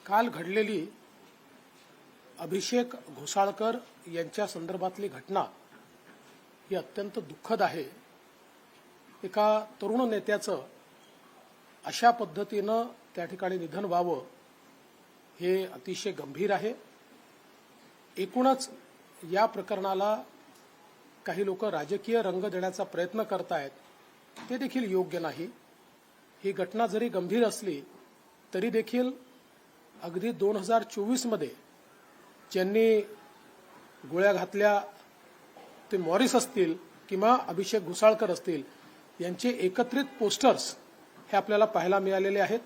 काल घडलेली अभिषेक घोसाळकर यांच्या संदर्भातली घटना ही अत्यंत दुःखद आहे। एका तरुण नेत्याचं अशा पद्धतीनं त्या ठिकाणी निधन व्हावं हे अतिशय गंभीर आहे। एकूणच या प्रकरणाला काही लोक राजकीय रंग देण्याचा प्रयत्न करतायत, ते देखील योग्य नाही। ही घटना जरी गंभीर असली तरी देखील अगदी 2024 मध्ये ज्यांनी गोळ्या घातल्या ते मॉरिस असतील किंवा अभिषेक घोसाळकर असतील, यांचे एकत्रित पोस्टर्स हे आपल्याला पाहायला मिळालेले आहेत।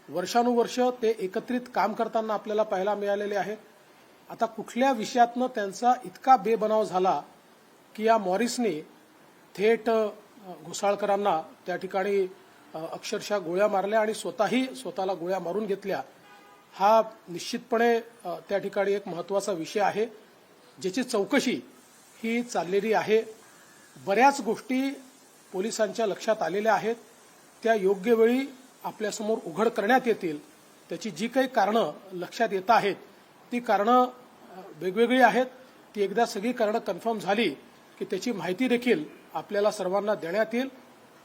वर्षानुवर्ष ते एकत्रित काम करताना आपल्याला पाहायला मिळालेले आहेत। आता कुठल्या विषयातनं त्यांचा इतका बेबनाव झाला की या मॉरिसने थेट घोसाळकरांना त्या ठिकाणी अक्षरशः गोळ्या मारल्या आणि स्वतःला गोळ्या मारून घेतल्या। हा निश्चितपणे त्या ठिकाणी एक महत्त्वाचा विषय आहे, ज्याची चौकशी ही चाललेली आहे। बऱ्याच गोष्टी पोलिसांच्या लक्षात आलेल्या आहेत, त्या योग्य वेळी आपल्यासमोर उघड करण्यात येतील। त्याची जी काही कारणं लक्षात येत आहेत ती कारणं वेगवेगळी आहेत। ती एकदा सगळी कारणं कन्फर्म झाली की त्याची माहिती देखील आपल्याला सर्वांना देण्यात येईल।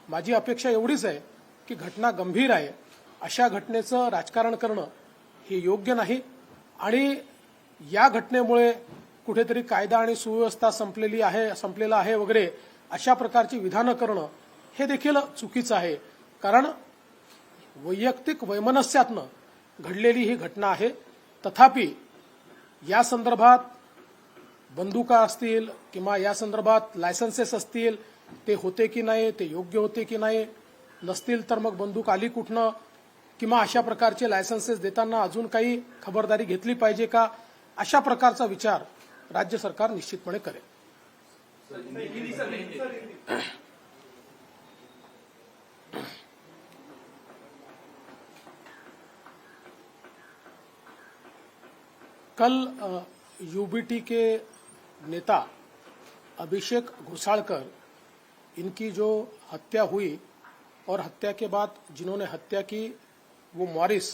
माझी अपेक्षा एवढीच आहे की घटना गंभीर आहे, अशा घटनेचं राजकारण करणं हे योग्य नाही आणि या घटनेमुळे कुठेतरी कायदा आणि सुव्यवस्था संपलेला आहे वगैरे अशा प्रकारची विधानं करणं हे देखील चुकीचं आहे। कारण वैयक्तिक वैमनस्यातनं घडलेली ही घटना आहे। तथापि या संदर्भात बंदुका असतील किंवा या संदर्भात लायसन्सेस असतील, ते होते की नाही, ते योग्य होते की नाही, नसतील तर मग बंदूक आली कुठनं, किंवा अशा प्रकारचे लायसन्सेस देताना अजून काही खबरदारी घेतली पाहिजे का, अशा प्रकारचा विचार राज्य सरकार निश्चितपणे करेल। कल यूबीटी के नेता अभिषेक घोसाळकर, इनकी जो हत्या हुई और हत्या के बाद जिन्होंने हत्या की वो मॉरिस,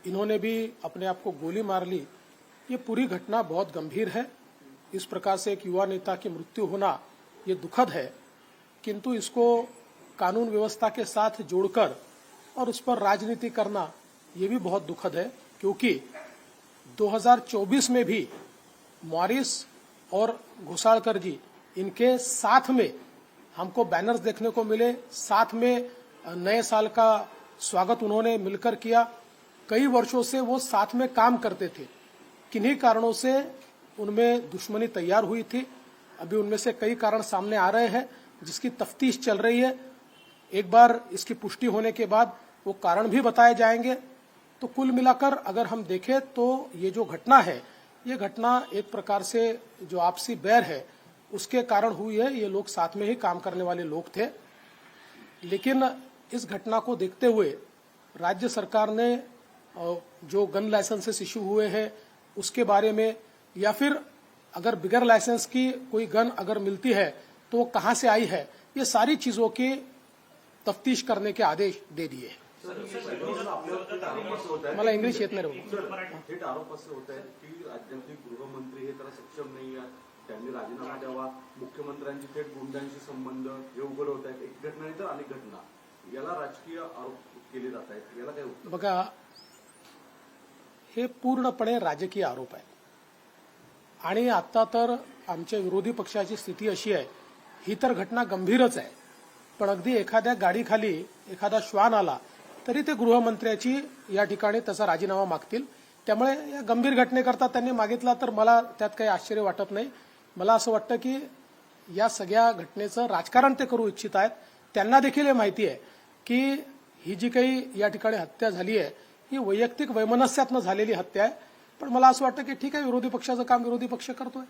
इन्होंने भी अपने आप को गोली मार ली। ये पूरी घटना बहुत गंभीर है। इस प्रकार से एक युवा नेता की मृत्यु होना ये दुखद है, किंतु इसको कानून व्यवस्था के साथ जोड़कर और उस पर राजनीति करना ये भी बहुत दुखद है। क्योंकि 2024 में भी मॉरिस और घोसाळकर जी, इनके साथ में हमको बैनर्स देखने को मिले, साथ में नए साल का स्वागत उन्होंने मिलकर किया। कई वर्षों से वो साथ में काम करते थे, किन्हीं कारणों से उनमें दुश्मनी तैयार हुई थी। अभी उनमें से कई कारण सामने आ रहे हैं जिसकी तफ्तीश चल रही है। एक बार इसकी पुष्टि होने के बाद वो कारण भी बताए जाएंगे। तो कुल मिलाकर अगर हम देखें तो ये जो घटना है, ये घटना एक प्रकार से जो आपसी बैर है उसके कारण हुई है। ये लोग साथ में ही काम करने वाले लोग थे, लेकिन इस घटना को देखते हुए राज्य सरकार ने जो गन लाइसेंसेस इशू हुए हैं उसके बारे में, या फिर अगर बिगर लाइसेंस की कोई गन अगर मिलती है तो वो कहां से आई है, ये सारी चीजों की तफ्तीश करने के आदेश दे दिए। मला इंग्लिश येत नाही रे। थेट आरोप असे होत आहेत की राज्याचे गृहमंत्री हे त्याला सक्षम नाही आहेत, त्यांनी राजीनामा द्यावा, मुख्यमंत्र्यांची थेट गुंडांशी संबंध हे उघड होत आहेत। एक घटना नाही तर अनेक घटना, याला राजकीय आरोप केले जात आहेत, याला काय उत्तर? बघा, हे पूर्णपणे राजकीय आरोप आहे आणि आता तर आमच्या विरोधी पक्षाची स्थिती अशी आहे, ही तर घटना गंभीरच आहे, पण अगदी एखाद्या गाडीखाली एखादा श्वान आला तरी ते गृहमंत्र्याची या ठिकाणी त्याचा राजीनामा मागतील। त्यामुळे या गंभीर घटनेकरता त्यांनी मागितला तर मला त्यात काही आश्चर्य वाटत नाही। मला असं वाटतं की या सगळ्या घटनेचं राजकारण ते करू इच्छित आहेत। त्यांना देखील हे माहिती आहे की ही जी काही या ठिकाणी हत्या झाली आहे ही वैयक्तिक वैमनस्यातनं झालेली हत्या आहे। पण मला असं वाटतं की ठीक आहे, विरोधी पक्षाचं काम विरोधी पक्ष करतोय।